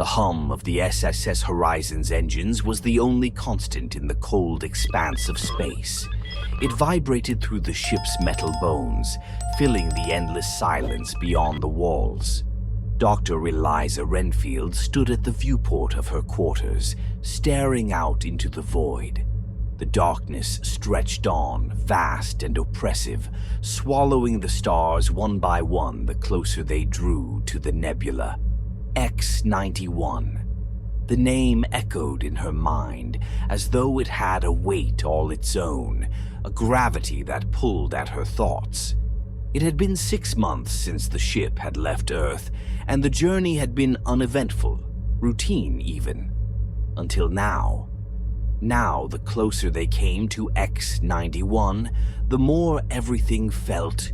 The hum of the SSS Horizon's engines was the only constant in the cold expanse of space. It vibrated through the ship's metal bones, filling the endless silence beyond the walls. Dr. Eliza Renfield stood at the viewport of her quarters, staring out into the void. The darkness stretched on, vast and oppressive, swallowing the stars one by one the closer they drew to the nebula. X-91. The name echoed in her mind as though it had a weight all its own, a gravity that pulled at her thoughts. It had been 6 months since the ship had left Earth, and the journey had been uneventful, routine even. Until now. Now, the closer they came to X-91, the more everything felt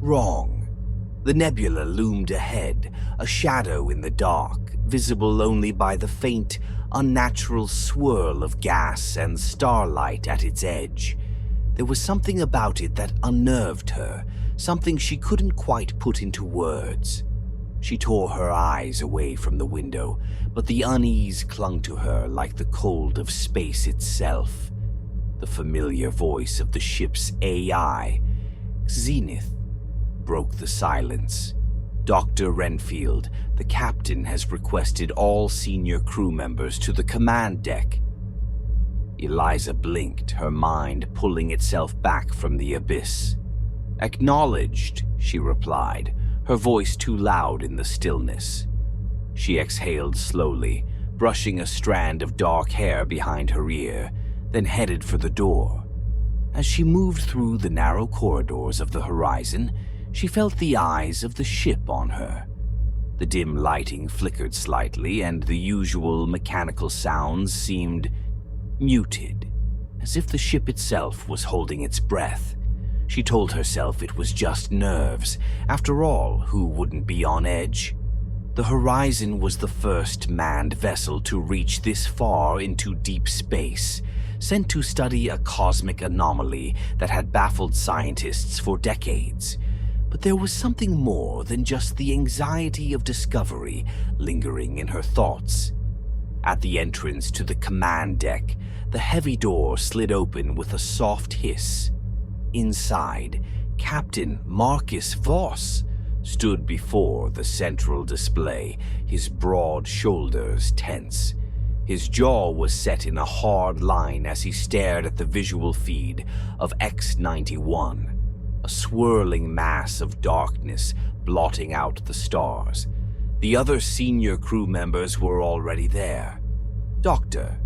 wrong. The nebula loomed ahead, a shadow in the dark, visible only by the faint, unnatural swirl of gas and starlight at its edge. There was something about it that unnerved her, something she couldn't quite put into words. She tore her eyes away from the window, but the unease clung to her like the cold of space itself. The familiar voice of the ship's AI, Zenith, broke the silence. Dr. Renfield, the captain, has requested all senior crew members to the command deck. Eliza blinked, her mind pulling itself back from the abyss. "Acknowledged," she replied, her voice too loud in the stillness. She exhaled slowly, brushing a strand of dark hair behind her ear, then headed for the door. As she moved through the narrow corridors of the Horizon, she felt the eyes of the ship on her. The dim lighting flickered slightly, and the usual mechanical sounds seemed muted, as if the ship itself was holding its breath. She told herself it was just nerves. After all, who wouldn't be on edge? The Horizon was the first manned vessel to reach this far into deep space, sent to study a cosmic anomaly that had baffled scientists for decades. But there was something more than just the anxiety of discovery lingering in her thoughts. At the entrance to the command deck, the heavy door slid open with a soft hiss. Inside, Captain Marcus Voss stood before the central display, his broad shoulders tense. His jaw was set in a hard line as he stared at the visual feed of X-91, a swirling mass of darkness blotting out the stars. The other senior crew members were already there. Dr.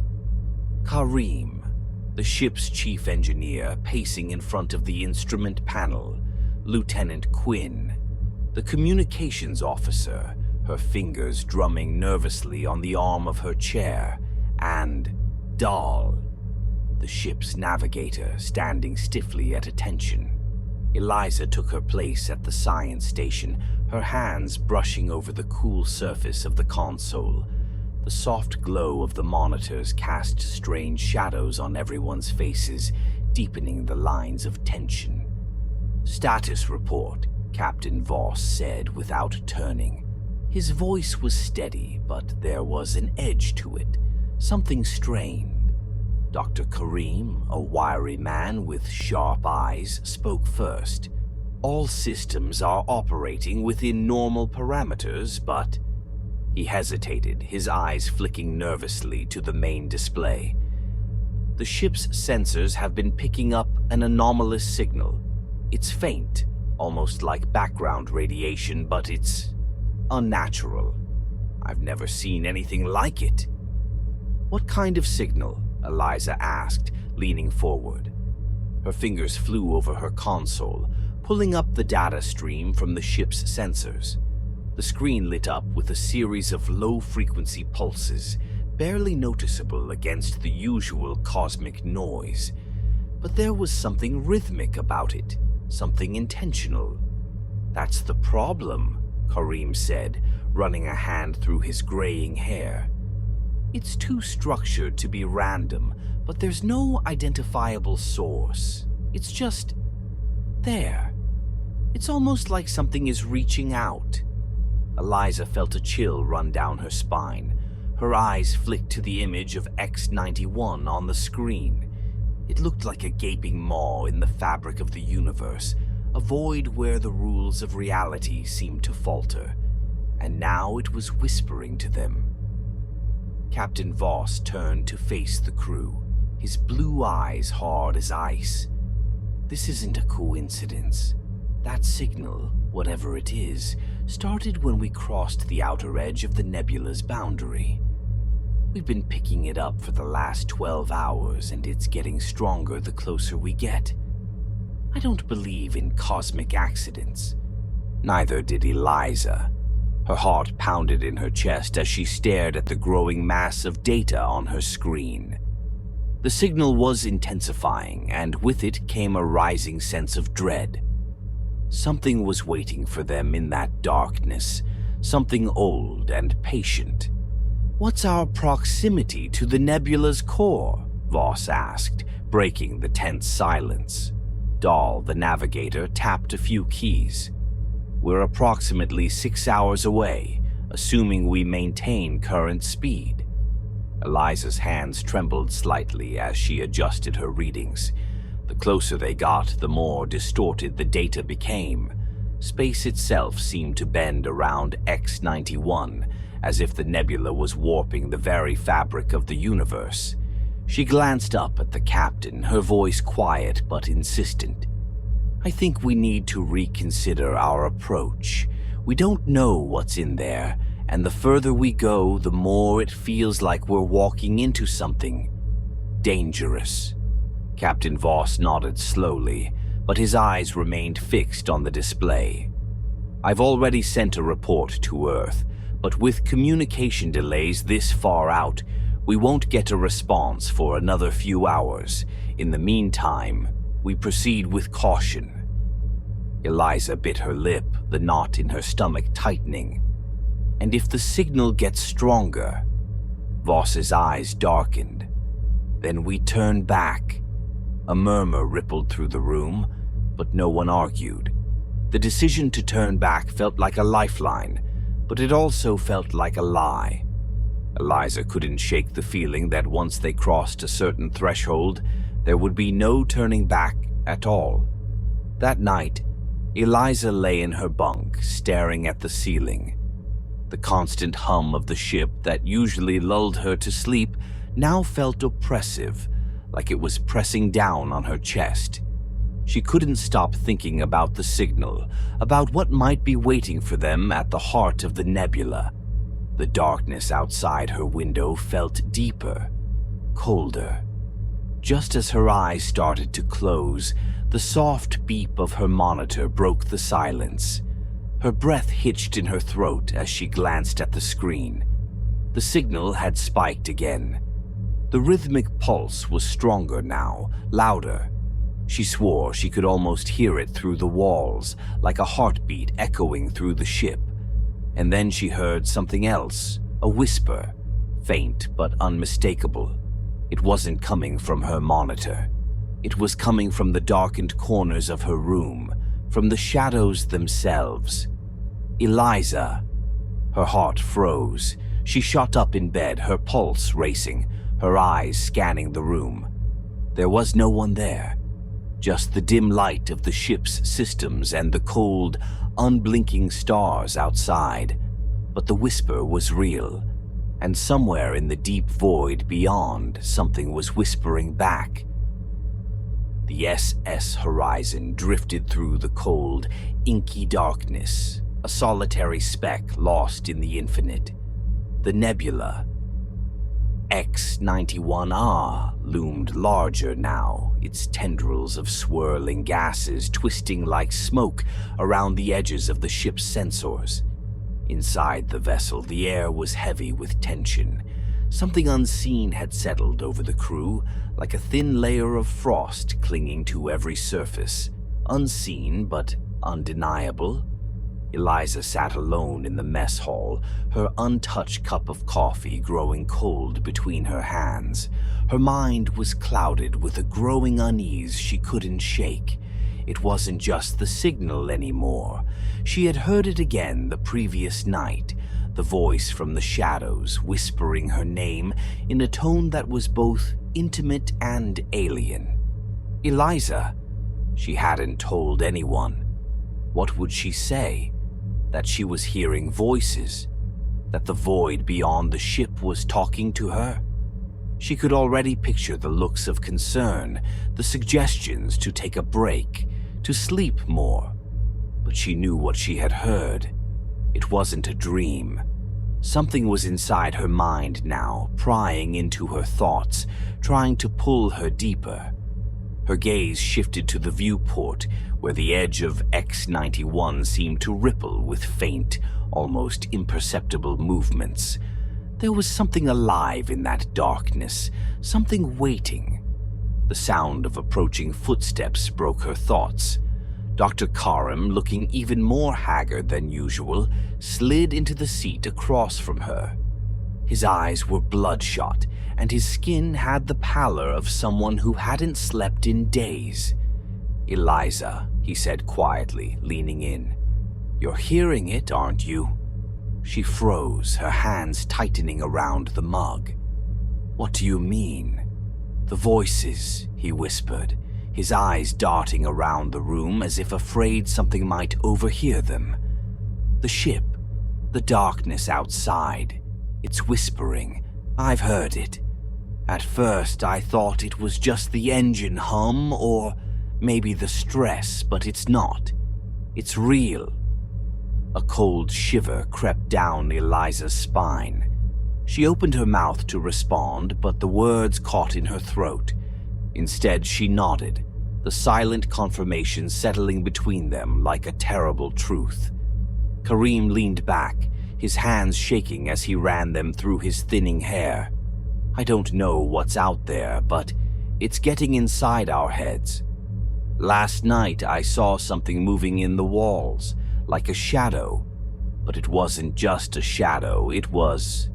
Karim, the ship's chief engineer, pacing in front of the instrument panel, Lieutenant Quinn, the communications officer, her fingers drumming nervously on the arm of her chair, and Dahl, the ship's navigator, standing stiffly at attention. Eliza took her place at the science station, her hands brushing over the cool surface of the console. The soft glow of the monitors cast strange shadows on everyone's faces, deepening the lines of tension. "Status report," Captain Voss said without turning. His voice was steady, but there was an edge to it, something strained. Dr. Karim, a wiry man with sharp eyes, spoke first. "All systems are operating within normal parameters, but..." He hesitated, his eyes flicking nervously to the main display. "The ship's sensors have been picking up an anomalous signal. It's faint, almost like background radiation, but it's unnatural. I've never seen anything like it." "What kind of signal?" Eliza asked, leaning forward. Her fingers flew over her console, pulling up the data stream from the ship's sensors. The screen lit up with a series of low-frequency pulses, barely noticeable against the usual cosmic noise. But there was something rhythmic about it, something intentional. "That's the problem," Karim said, running a hand through his graying hair. "It's too structured to be random, but there's no identifiable source. It's just there. It's almost like something is reaching out." Eliza felt a chill run down her spine. Her eyes flicked to the image of X-91 on the screen. It looked like a gaping maw in the fabric of the universe, a void where the rules of reality seemed to falter. And now it was whispering to them. Captain Voss turned to face the crew, his blue eyes hard as ice. This isn't a coincidence. That signal, whatever it is, started when we crossed the outer edge of the nebula's boundary. We've been picking it up for the last 12 hours, and it's getting stronger the closer we get. I don't believe in cosmic accidents. Neither did Eliza. Her heart pounded in her chest as she stared at the growing mass of data on her screen. The signal was intensifying, and with it came a rising sense of dread. Something was waiting for them in that darkness, something old and patient. "What's our proximity to the nebula's core?" Voss asked, breaking the tense silence. Dahl, the navigator, tapped a few keys. "We're approximately 6 hours away, assuming we maintain current speed." Eliza's hands trembled slightly as she adjusted her readings. The closer they got, the more distorted the data became. Space itself seemed to bend around X-91, as if the nebula was warping the very fabric of the universe. She glanced up at the captain, her voice quiet but insistent. "I think we need to reconsider our approach. We don't know what's in there, and the further we go, the more it feels like we're walking into something dangerous." Captain Voss nodded slowly, but his eyes remained fixed on the display. "I've already sent a report to Earth, but with communication delays this far out, we won't get a response for another few hours. In the meantime, we proceed with caution." Eliza bit her lip, the knot in her stomach tightening. "And if the signal gets stronger?" Voss's eyes darkened. "Then we turn back." A murmur rippled through the room, but no one argued. The decision to turn back felt like a lifeline, but it also felt like a lie. Eliza couldn't shake the feeling that once they crossed a certain threshold, there would be no turning back at all. That night, Eliza lay in her bunk, staring at the ceiling. The constant hum of the ship that usually lulled her to sleep now felt oppressive, like it was pressing down on her chest. She couldn't stop thinking about the signal, about what might be waiting for them at the heart of the nebula. The darkness outside her window felt deeper, colder. Just as her eyes started to close, the soft beep of her monitor broke the silence. Her breath hitched in her throat as she glanced at the screen. The signal had spiked again. The rhythmic pulse was stronger now, louder. She swore she could almost hear it through the walls, like a heartbeat echoing through the ship. And then she heard something else, a whisper, faint but unmistakable. It wasn't coming from her monitor. It was coming from the darkened corners of her room, from the shadows themselves. "Eliza!" Her heart froze. She shot up in bed, her pulse racing, her eyes scanning the room. There was no one there, just the dim light of the ship's systems and the cold, unblinking stars outside. But the whisper was real, and somewhere in the deep void beyond, something was whispering back. The SS horizon drifted through the cold, inky darkness, a solitary speck lost in the infinite. The nebula, X-91R, loomed larger now, its tendrils of swirling gases twisting like smoke around the edges of the ship's sensors. Inside the vessel, the air was heavy with tension. Something unseen had settled over the crew, like a thin layer of frost clinging to every surface. Unseen, but undeniable. Eliza sat alone in the mess hall, her untouched cup of coffee growing cold between her hands. Her mind was clouded with a growing unease she couldn't shake. it wasn't just the signal anymore. She had heard it again the previous night, the voice from the shadows whispering her name in a tone that was both intimate and alien. Eliza. She hadn't told anyone. What would she say? That she was hearing voices? That the void beyond the ship was talking to her? She could already picture the looks of concern, the suggestions to take a break, to sleep more. But she knew what she had heard. It wasn't a dream. Something was inside her mind now, prying into her thoughts, trying to pull her deeper. Her gaze shifted to the viewport, where the edge of X-91 seemed to ripple with faint, almost imperceptible movements. There was something alive in that darkness, something waiting. The sound of approaching footsteps broke her thoughts. Dr. Karim, looking even more haggard than usual, slid into the seat across from her. His eyes were bloodshot, and his skin had the pallor of someone who hadn't slept in days. "Eliza," he said quietly, leaning in. "You're hearing it, aren't you?" She froze, her hands tightening around the mug. "What do you mean?" "The voices," he whispered, his eyes darting around the room as if afraid something might overhear them. "The ship, the darkness outside, it's whispering. I've heard it. At first I thought it was just the engine hum or maybe the stress, but it's not. It's real." A cold shiver crept down Eliza's spine. She opened her mouth to respond, but the words caught in her throat. Instead, she nodded, the silent confirmation settling between them like a terrible truth. Karim leaned back, his hands shaking as he ran them through his thinning hair. "I don't know what's out there, but it's getting inside our heads. Last night I saw something moving in the walls, like a shadow, but it wasn't just a shadow, it was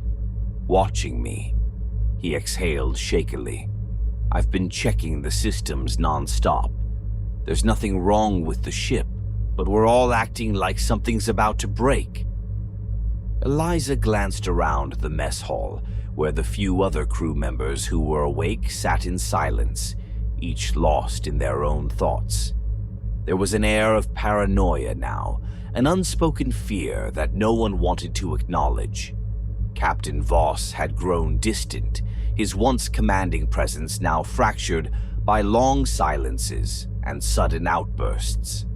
watching me." He exhaled shakily. "I've been checking the systems non-stop. There's nothing wrong with the ship, but we're all acting like something's about to break." Eliza glanced around the mess hall, where the few other crew members who were awake sat in silence, each lost in their own thoughts. There was an air of paranoia now, an unspoken fear that no one wanted to acknowledge. Captain Voss had grown distant, his once commanding presence now fractured by long silences and sudden outbursts.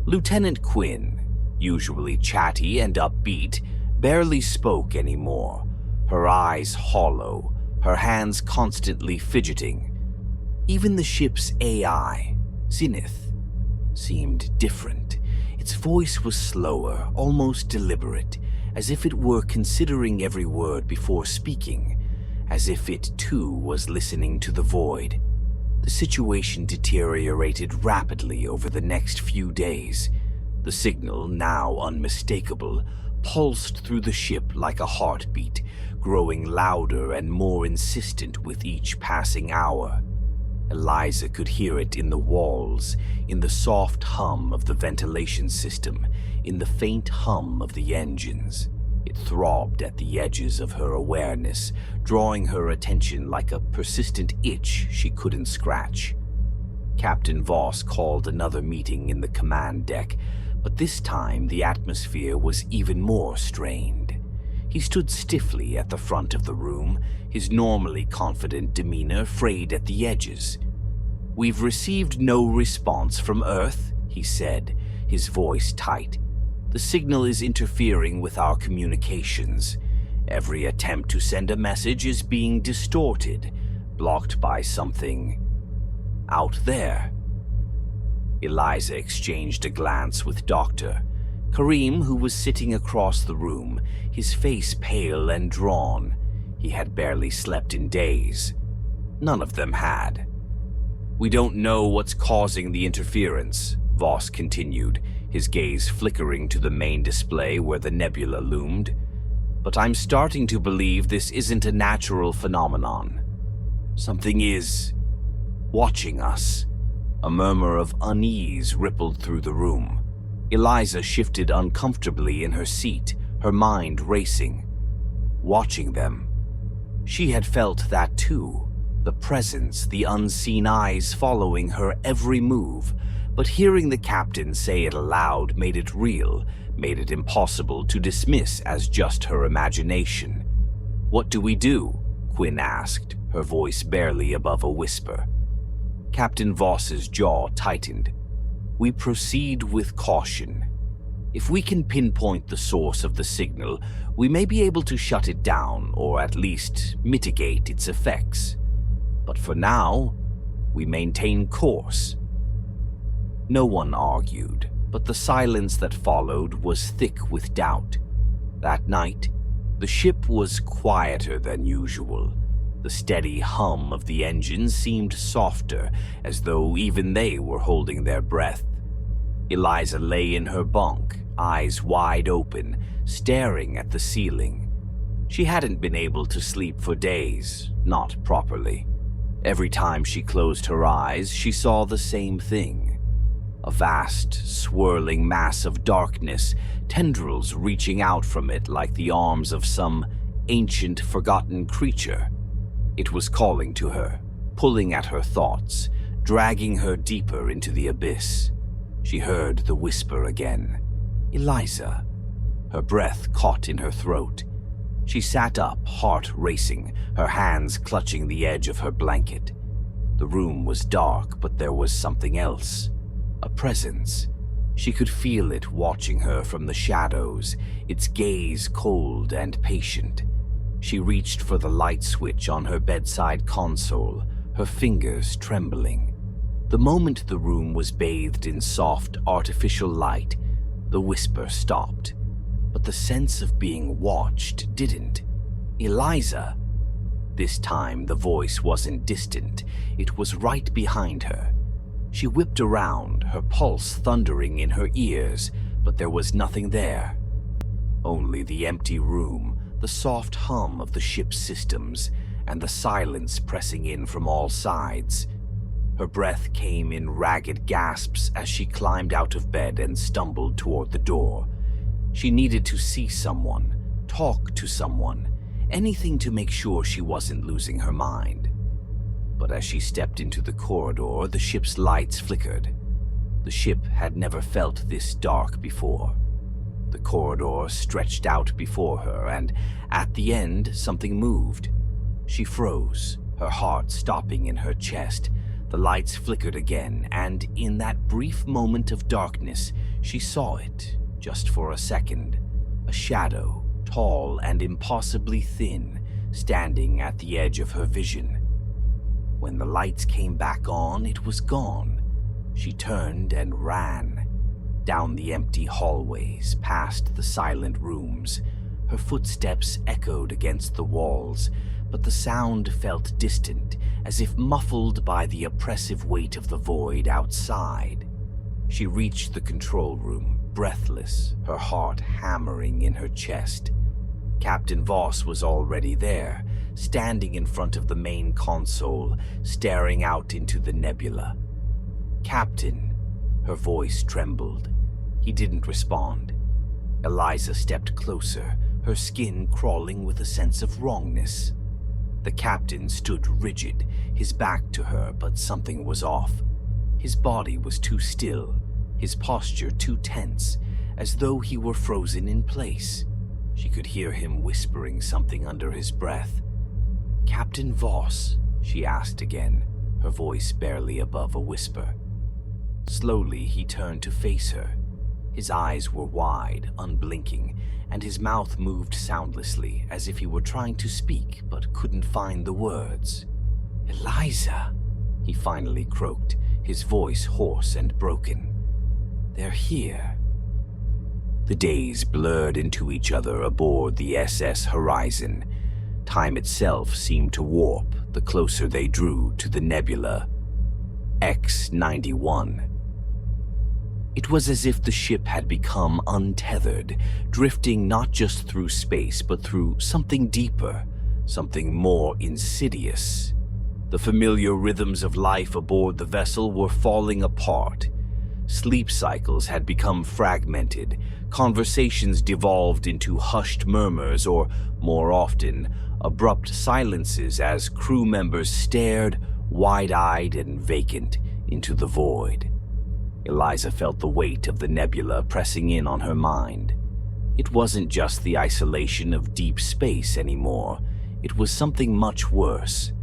Lieutenant Quinn, usually chatty and upbeat, barely spoke anymore, her eyes hollow, her hands constantly fidgeting. Even the ship's AI, Zenith, seemed different. Its voice was slower, almost deliberate, as if it were considering every word before speaking, as if it too was listening to the void. The situation deteriorated rapidly over the next few days. The signal, now unmistakable, pulsed through the ship like a heartbeat, growing louder and more insistent with each passing hour. Eliza could hear it in the walls, in the soft hum of the ventilation system, in the faint hum of the engines. It throbbed at the edges of her awareness, drawing her attention like a persistent itch she couldn't scratch. Captain Voss called another meeting in the command deck, but this time the atmosphere was even more strained. He stood stiffly at the front of the room, his normally confident demeanor frayed at the edges. "We've received no response from Earth," he said, his voice tight. "The signal is interfering with our communications. Every attempt to send a message is being distorted, blocked by something out there." Eliza exchanged a glance with Dr. Karim, who was sitting across the room, his face pale and drawn. He had barely slept in days. None of them had. "We don't know what's causing the interference," Voss continued, his gaze flickering to the main display where the nebula loomed. "But I'm starting to believe this isn't a natural phenomenon. Something is watching us." A murmur of unease rippled through the room. Eliza shifted uncomfortably in her seat, her mind racing. Watching them, she had felt that too. The presence, the unseen eyes following her every move. But hearing the captain say it aloud made it real, made it impossible to dismiss as just her imagination. "What do we do?" Quinn asked, her voice barely above a whisper. Captain Voss's jaw tightened. "We proceed with caution. If we can pinpoint the source of the signal, we may be able to shut it down or at least mitigate its effects. But for now, we maintain course." No one argued, but the silence that followed was thick with doubt. That night, the ship was quieter than usual. The steady hum of the engines seemed softer, as though even they were holding their breath. Eliza lay in her bunk, eyes wide open, staring at the ceiling. She hadn't been able to sleep for days, not properly. Every time she closed her eyes, she saw the same thing. A vast, swirling mass of darkness, tendrils reaching out from it like the arms of some ancient, forgotten creature. It was calling to her, pulling at her thoughts, dragging her deeper into the abyss. She heard the whisper again. "Eliza." Her breath caught in her throat. She sat up, heart racing, her hands clutching the edge of her blanket. The room was dark, but there was something else. A presence. She could feel it watching her from the shadows, its gaze cold and patient. She reached for the light switch on her bedside console, her fingers trembling. The moment the room was bathed in soft, artificial light, the whisper stopped. But the sense of being watched didn't. "Eliza." This time the voice wasn't distant, it was right behind her. She whipped around, her pulse thundering in her ears, but there was nothing there. Only the empty room, the soft hum of the ship's systems, and the silence pressing in from all sides. Her breath came in ragged gasps as she climbed out of bed and stumbled toward the door. She needed to see someone, talk to someone, anything to make sure she wasn't losing her mind. But as she stepped into the corridor, the ship's lights flickered. The ship had never felt this dark before. The corridor stretched out before her, and at the end, something moved. She froze, her heart stopping in her chest. The lights flickered again, and in that brief moment of darkness, she saw it, just for a second. A shadow, tall and impossibly thin, standing at the edge of her vision. When the lights came back on, it was gone. She turned and ran. Down the empty hallways, past the silent rooms. Her footsteps echoed against the walls, but the sound felt distant, as if muffled by the oppressive weight of the void outside. She reached the control room, breathless, her heart hammering in her chest. Captain Voss was already there, standing in front of the main console, staring out into the nebula. "Captain," her voice trembled. He didn't respond. Eliza stepped closer, her skin crawling with a sense of wrongness. The captain stood rigid, his back to her, but something was off. His body was too still, his posture too tense, as though he were frozen in place. She could hear him whispering something under his breath. "Captain Voss?" she asked again, her voice barely above a whisper. Slowly he turned to face her. His eyes were wide, unblinking, and his mouth moved soundlessly, as if he were trying to speak but couldn't find the words. "Eliza," he finally croaked, his voice hoarse and broken. "They're here." The days blurred into each other aboard the SS Horizon. Time itself seemed to warp the closer they drew to the nebula. X-91. It was as if the ship had become untethered, drifting not just through space but through something deeper, something more insidious. The familiar rhythms of life aboard the vessel were falling apart. Sleep cycles had become fragmented, conversations devolved into hushed murmurs or, more often, abrupt silences as crew members stared, wide-eyed and vacant, into the void. Eliza felt the weight of the nebula pressing in on her mind. It wasn't just the isolation of deep space anymore. It was something much worse.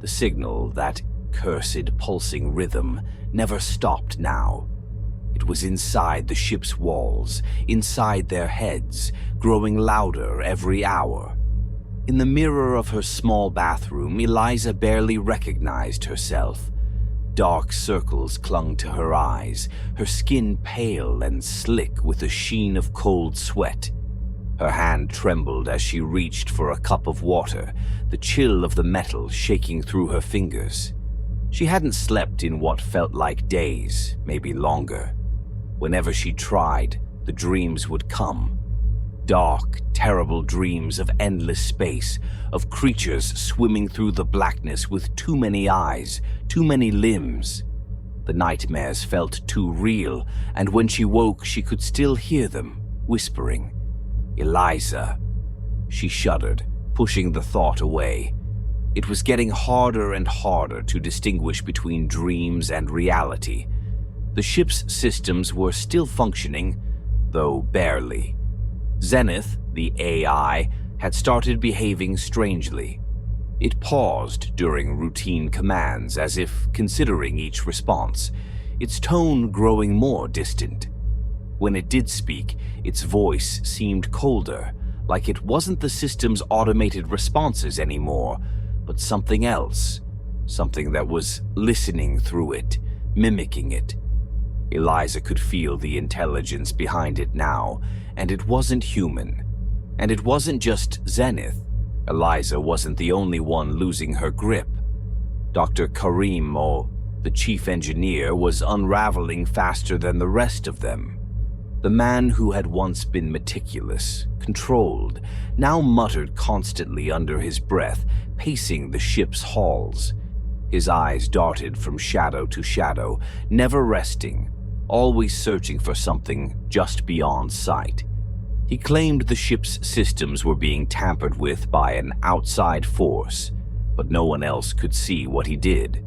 The signal, that cursed pulsing rhythm, never stopped now. It was inside the ship's walls, inside their heads, growing louder every hour. In the mirror of her small bathroom, Eliza barely recognized herself. Dark circles clung to her eyes, her skin pale and slick with a sheen of cold sweat. Her hand trembled as she reached for a cup of water, the chill of the metal shaking through her fingers. She hadn't slept in what felt like days, maybe longer. Whenever she tried, the dreams would come. Dark, terrible dreams of endless space, of creatures swimming through the blackness with too many eyes, too many limbs. The nightmares felt too real, and when she woke, she could still hear them, whispering, "Eliza." She shuddered, pushing the thought away. It was getting harder and harder to distinguish between dreams and reality. The ship's systems were still functioning, though barely. Zenith, the AI, had started behaving strangely. It paused during routine commands as if considering each response, its tone growing more distant. When it did speak, its voice seemed colder, like it wasn't the system's automated responses anymore, but something else, something that was listening through it, mimicking it. Eliza could feel the intelligence behind it now, and it wasn't human. And it wasn't just Zenith. Eliza wasn't the only one losing her grip. Dr. Karim, the chief engineer, was unraveling faster than the rest of them. The man who had once been meticulous, controlled, now muttered constantly under his breath, pacing the ship's halls. His eyes darted from shadow to shadow, never resting, always searching for something just beyond sight. He claimed the ship's systems were being tampered with by an outside force, but no one else could see what he did.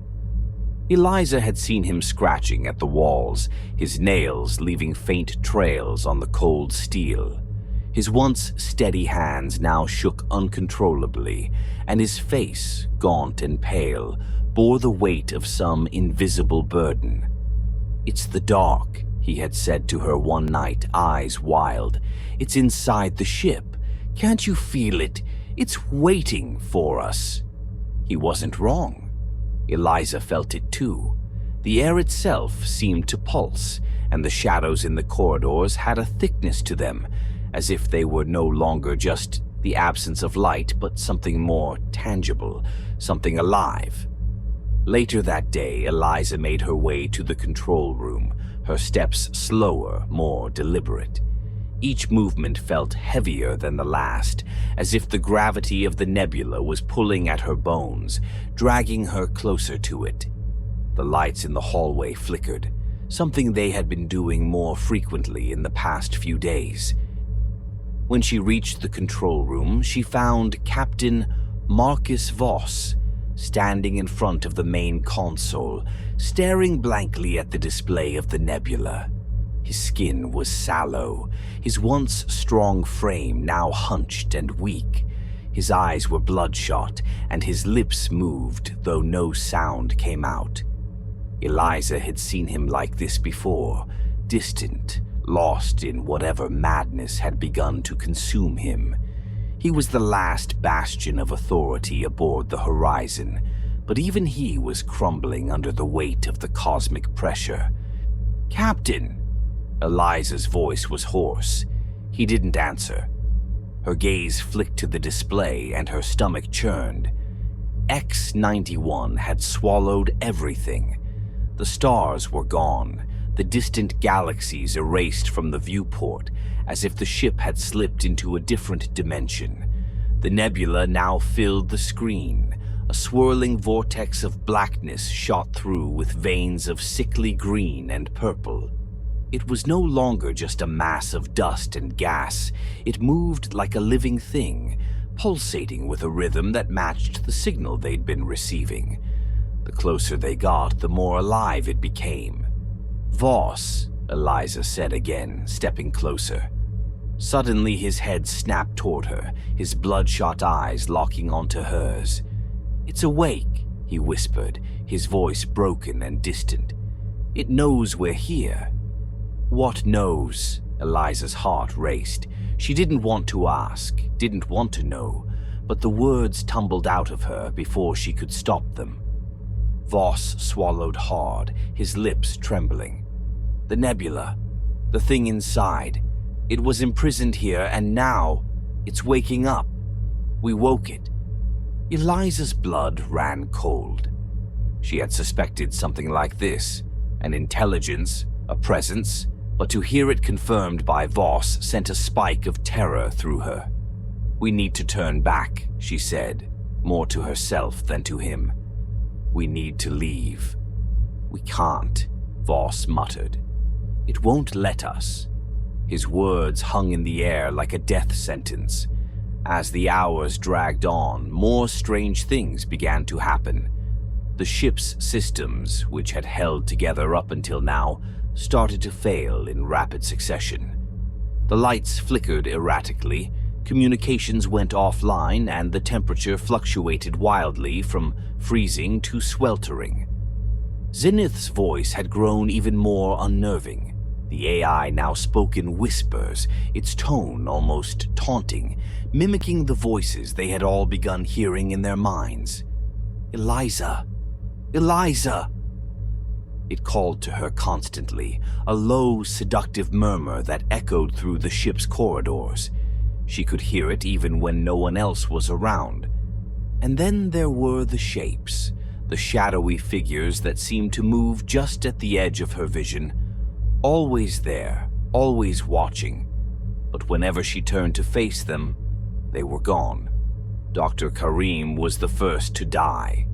Eliza had seen him scratching at the walls, his nails leaving faint trails on the cold steel. His once steady hands now shook uncontrollably, and his face, gaunt and pale, bore the weight of some invisible burden. "It's the dark," he had said to her one night, eyes wild. "It's inside the ship. Can't you feel it? It's waiting for us." He wasn't wrong. Eliza felt it too. The air itself seemed to pulse, and the shadows in the corridors had a thickness to them, as if they were no longer just the absence of light, but something more tangible, something alive. Later that day, Eliza made her way to the control room, her steps slower, more deliberate. Each movement felt heavier than the last, as if the gravity of the nebula was pulling at her bones, dragging her closer to it. The lights in the hallway flickered, something they had been doing more frequently in the past few days. When she reached the control room, she found Captain Marcus Voss standing in front of the main console, staring blankly at the display of the nebula. His skin was sallow, his once strong frame now hunched and weak. His eyes were bloodshot, and his lips moved, though no sound came out. Eliza had seen him like this before, distant, lost in whatever madness had begun to consume him. He was the last bastion of authority aboard the Horizon, but even he was crumbling under the weight of the cosmic pressure. "Captain!" Eliza's voice was hoarse. He didn't answer. Her gaze flicked to the display and her stomach churned. X-91 had swallowed everything. The stars were gone, the distant galaxies erased from the viewport, as if the ship had slipped into a different dimension. The nebula now filled the screen, A swirling vortex of blackness shot through with veins of sickly green and purple. It was no longer just a mass of dust and gas. It moved like a living thing, pulsating with a rhythm that matched the signal they'd been receiving. The closer they got, the more alive it became. "Voss," Eliza said again, stepping closer. Suddenly his head snapped toward her, his bloodshot eyes locking onto hers. "It's awake," he whispered, his voice broken and distant. "It knows we're here." What knows? Eliza's heart raced. She didn't want to ask, didn't want to know, but the words tumbled out of her before she could stop them. Voss swallowed hard, his lips trembling. The nebula, the thing inside, it was imprisoned here, and now it's waking up. We woke it. Eliza's blood ran cold. She had suspected something like this, an intelligence, a presence, but to hear it confirmed by Voss sent a spike of terror through her. "We need to turn back," she said, more to herself than to him. "We need to leave." "We can't," Voss muttered. "It won't let us." His words hung in the air like a death sentence. As the hours dragged on, more strange things began to happen. The ship's systems, which had held together up until now, started to fail in rapid succession. The lights flickered erratically, communications went offline, and the temperature fluctuated wildly from freezing to sweltering. Zenith's voice had grown even more unnerving. The AI now spoke in whispers, its tone almost taunting, mimicking the voices they had all begun hearing in their minds. "Eliza! Eliza!" It called to her constantly, a low, seductive murmur that echoed through the ship's corridors. She could hear it even when no one else was around. And then there were the shapes, the shadowy figures that seemed to move just at the edge of her vision. Always there, always watching. But whenever she turned to face them, they were gone. Dr. Karim was the first to die.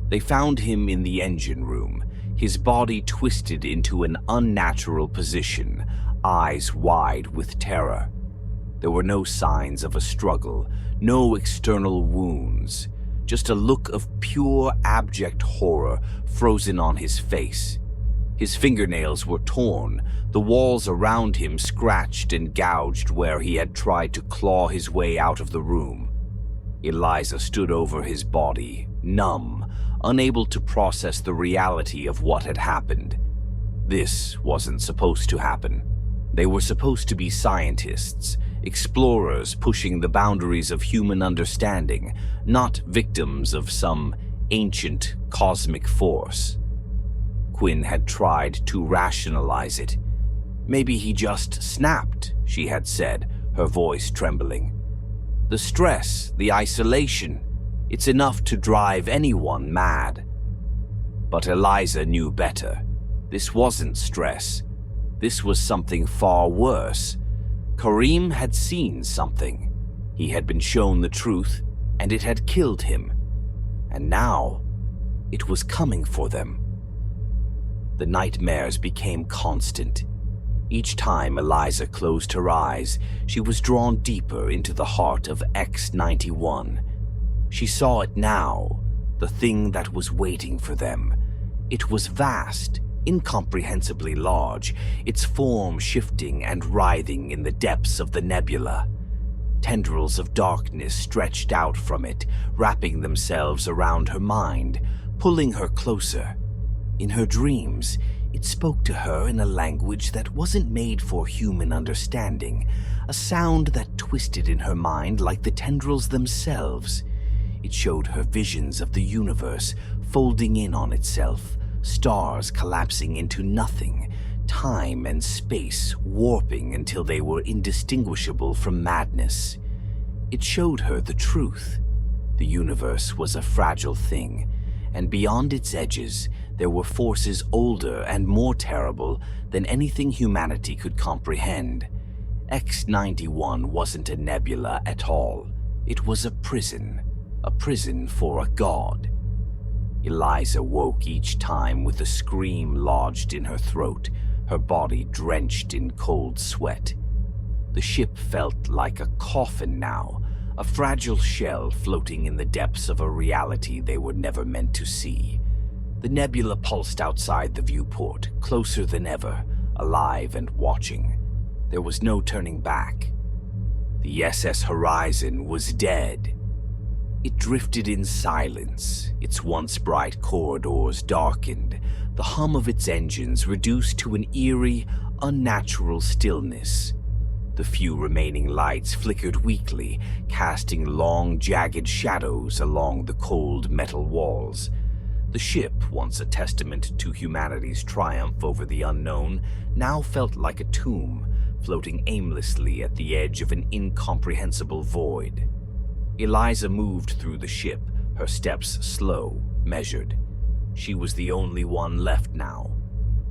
They found him in the engine room, his body twisted into an unnatural position, eyes wide with terror. There were no signs of a struggle, no external wounds, just a look of pure, abject horror frozen on his face. His fingernails were torn, the walls around him scratched and gouged where he had tried to claw his way out of the room. Eliza stood over his body, numb, unable to process the reality of what had happened. This wasn't supposed to happen. They were supposed to be scientists, explorers pushing the boundaries of human understanding, not victims of some ancient cosmic force. Quinn had tried to rationalize it. "Maybe he just snapped," she had said, her voice trembling. "The stress, the isolation, it's enough to drive anyone mad." But Eliza knew better. This wasn't stress. This was something far worse. Karim had seen something. He had been shown the truth, and it had killed him. And now, it was coming for them. The nightmares became constant. Each time Eliza closed her eyes, she was drawn deeper into the heart of X-91. She saw it now, the thing that was waiting for them. It was vast, incomprehensibly large, its form shifting and writhing in the depths of the nebula. Tendrils of darkness stretched out from it, wrapping themselves around her mind, pulling her closer. In her dreams, it spoke to her in a language that wasn't made for human understanding, a sound that twisted in her mind like the tendrils themselves. It showed her visions of the universe folding in on itself, stars collapsing into nothing, time and space warping until they were indistinguishable from madness. It showed her the truth. The universe was a fragile thing, and beyond its edges, there were forces older and more terrible than anything humanity could comprehend. X-91 wasn't a nebula at all. It was a prison, a prison for a god. Eliza woke each time with a scream lodged in her throat, her body drenched in cold sweat. The ship felt like a coffin now, a fragile shell floating in the depths of a reality they were never meant to see. The nebula pulsed outside the viewport, closer than ever, alive and watching. There was no turning back. The SS Horizon was dead. It drifted in silence, its once bright corridors darkened, the hum of its engines reduced to an eerie, unnatural stillness. The few remaining lights flickered weakly, casting long, jagged shadows along the cold metal walls. The ship, once a testament to humanity's triumph over the unknown, now felt like a tomb, floating aimlessly at the edge of an incomprehensible void. Eliza moved through the ship, her steps slow, measured. She was the only one left now.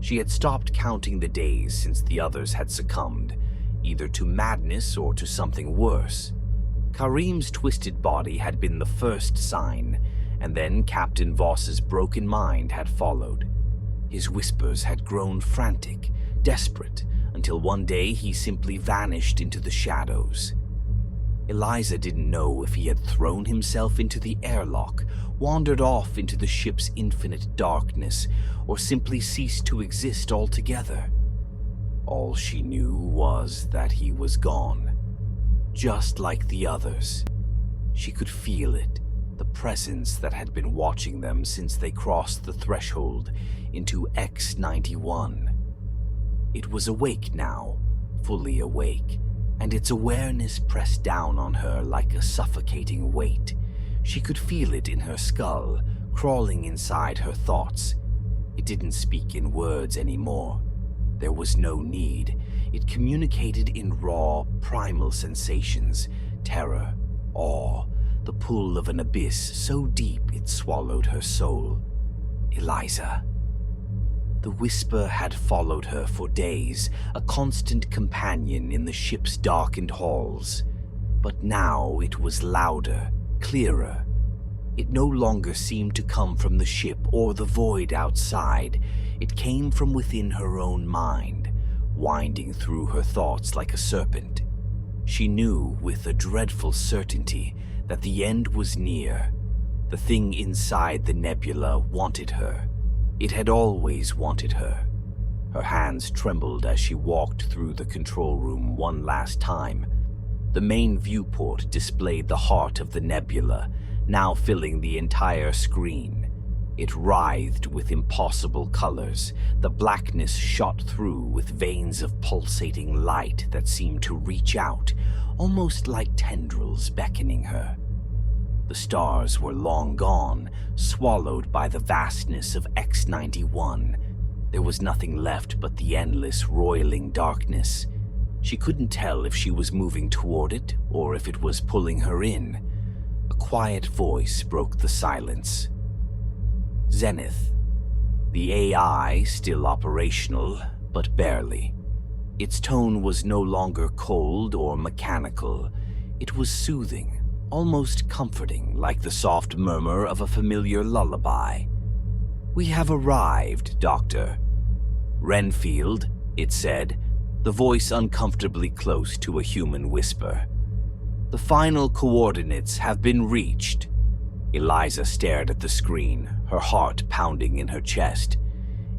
She had stopped counting the days since the others had succumbed, either to madness or to something worse. Karim's twisted body had been the first sign, and then Captain Voss's broken mind had followed. His whispers had grown frantic, desperate, until one day he simply vanished into the shadows. Eliza didn't know if he had thrown himself into the airlock, wandered off into the ship's infinite darkness, or simply ceased to exist altogether. All she knew was that he was gone, just like the others. She could feel it, the presence that had been watching them since they crossed the threshold into X-91. It was awake now, fully awake, and its awareness pressed down on her like a suffocating weight. She could feel it in her skull, crawling inside her thoughts. It didn't speak in words anymore. There was no need. It communicated in raw, primal sensations, terror, awe, the pull of an abyss so deep it swallowed her soul. Eliza. The whisper had followed her for days, a constant companion in the ship's darkened halls. But now it was louder, clearer. It no longer seemed to come from the ship or the void outside. It came from within her own mind, winding through her thoughts like a serpent. She knew with a dreadful certainty that the end was near. The thing inside the nebula wanted her. It had always wanted her. Her hands trembled as she walked through the control room one last time. The main viewport displayed the heart of the nebula, now filling the entire screen. It writhed with impossible colors. The blackness shot through with veins of pulsating light that seemed to reach out, almost like tendrils beckoning her. The stars were long gone, swallowed by the vastness of X-91. There was nothing left but the endless, roiling darkness. She couldn't tell if she was moving toward it or if it was pulling her in. A quiet voice broke the silence. Zenith. The AI still operational, but barely. Its tone was no longer cold or mechanical. It was soothing, almost comforting, like the soft murmur of a familiar lullaby. "We have arrived, Doctor." "Renfield," it said, the voice uncomfortably close to a human whisper. "The final coordinates have been reached." Eliza stared at the screen, her heart pounding in her chest.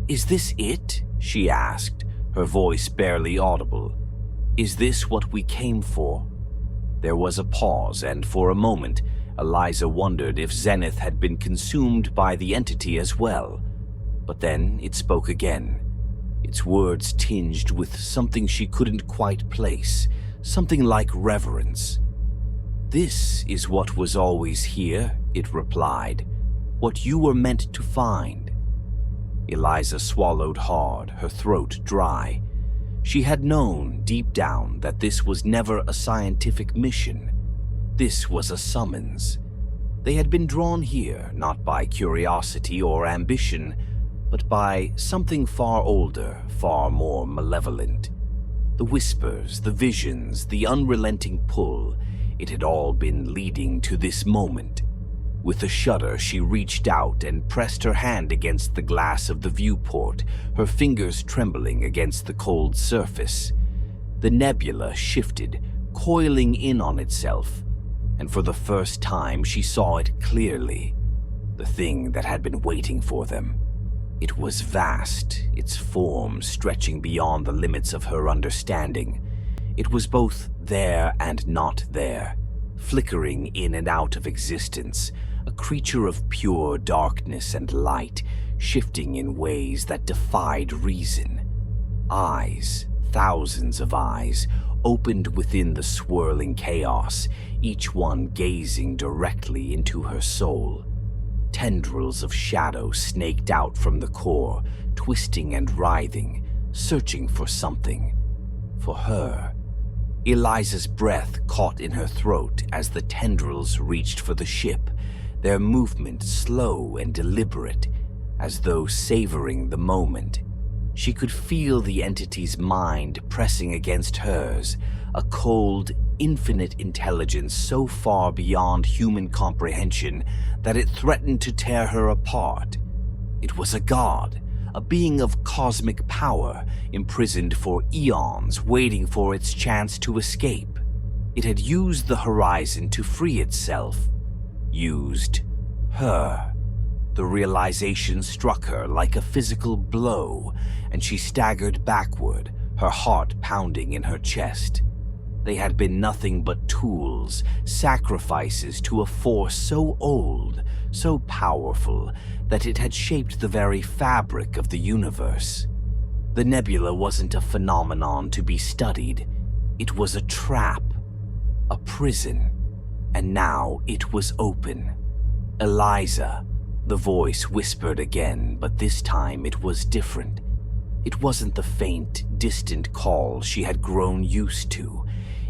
"Is this it?" she asked, her voice barely audible. "Is this what we came for?" There was a pause, and for a moment, Eliza wondered if Zenith had been consumed by the entity as well. But then it spoke again, its words tinged with something she couldn't quite place, something like reverence. "This is what was always here," it replied, "what you were meant to find." Eliza swallowed hard, her throat dry. She had known, deep down, that this was never a scientific mission. This was a summons. They had been drawn here, not by curiosity or ambition, but by something far older, far more malevolent. The whispers, the visions, the unrelenting pull, it had all been leading to this moment. With a shudder, she reached out and pressed her hand against the glass of the viewport, her fingers trembling against the cold surface. The nebula shifted, coiling in on itself, and for the first time she saw it clearly, the thing that had been waiting for them. It was vast, its form stretching beyond the limits of her understanding. It was both there and not there, flickering in and out of existence, a creature of pure darkness and light, shifting in ways that defied reason. Eyes, thousands of eyes, opened within the swirling chaos, each one gazing directly into her soul. Tendrils of shadow snaked out from the core, twisting and writhing, searching for something. For her. Eliza's breath caught in her throat as the tendrils reached for the ship, their movement slow and deliberate, as though savoring the moment. She could feel the entity's mind pressing against hers, a cold, infinite intelligence so far beyond human comprehension that it threatened to tear her apart. It was a god, a being of cosmic power, imprisoned for eons, waiting for its chance to escape. It had used the horizon to free itself. Used her. The realization struck her like a physical blow, and she staggered backward, her heart pounding in her chest. They had been nothing but tools, sacrifices to a force so old, so powerful, that it had shaped the very fabric of the universe. The nebula wasn't a phenomenon to be studied. It was a trap, a prison, and now it was open. Eliza, the voice whispered again, but this time it was different. It wasn't the faint, distant call she had grown used to.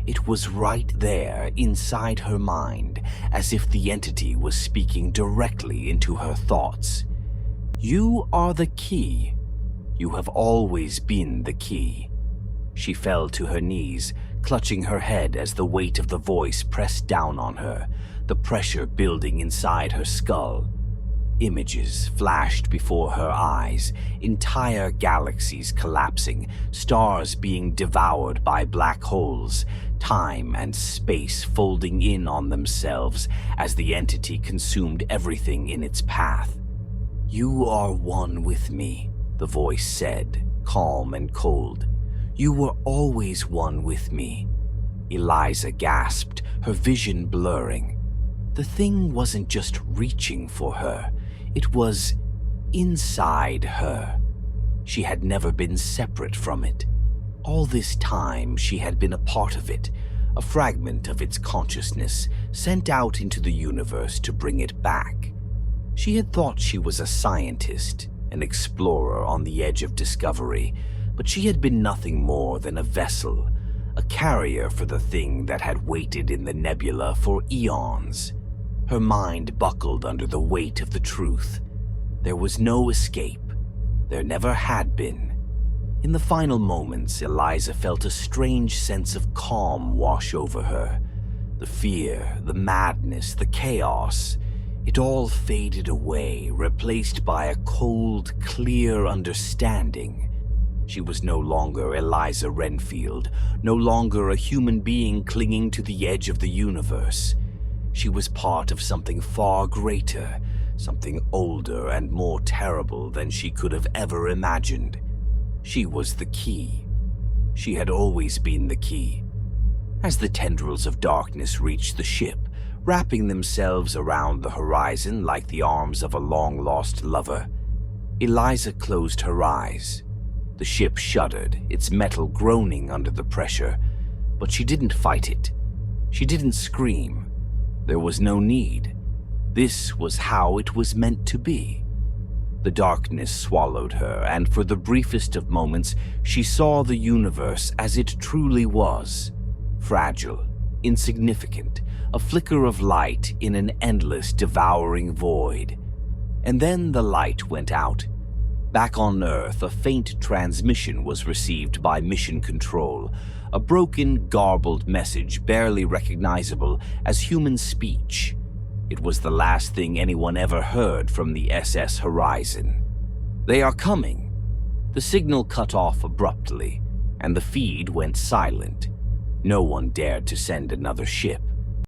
It was right there inside her mind, as if the entity was speaking directly into her thoughts. You are the key. You have always been the key. She fell to her knees, clutching her head as the weight of the voice pressed down on her, the pressure building inside her skull. Images flashed before her eyes, entire galaxies collapsing, stars being devoured by black holes, time and space folding in on themselves as the entity consumed everything in its path. You are one with me, the voice said, calm and cold. You were always one with me. Eliza gasped, her vision blurring. The thing wasn't just reaching for her. It was inside her. She had never been separate from it. All this time she had been a part of it, a fragment of its consciousness sent out into the universe to bring it back. She had thought she was a scientist, an explorer on the edge of discovery, but she had been nothing more than a vessel, a carrier for the thing that had waited in the nebula for eons. Her mind buckled under the weight of the truth. There was no escape. There never had been. In the final moments, Eliza felt a strange sense of calm wash over her. The fear, the madness, the chaos, it all faded away, replaced by a cold, clear understanding. She was no longer Eliza Renfield, no longer a human being clinging to the edge of the universe. She was part of something far greater, something older and more terrible than she could have ever imagined. She was the key. She had always been the key. As the tendrils of darkness reached the ship, wrapping themselves around the horizon like the arms of a long-lost lover, Eliza closed her eyes. The ship shuddered, its metal groaning under the pressure, but she didn't fight it. She didn't scream. There was no need. This was how it was meant to be. The darkness swallowed her, and for the briefest of moments, she saw the universe as it truly was. Fragile, insignificant, a flicker of light in an endless, devouring void. And then the light went out. Back on Earth, a faint transmission was received by Mission Control, a broken, garbled message barely recognizable as human speech. It was the last thing anyone ever heard from the SS Horizon. "They are coming." The signal cut off abruptly, and the feed went silent. No one dared to send another ship.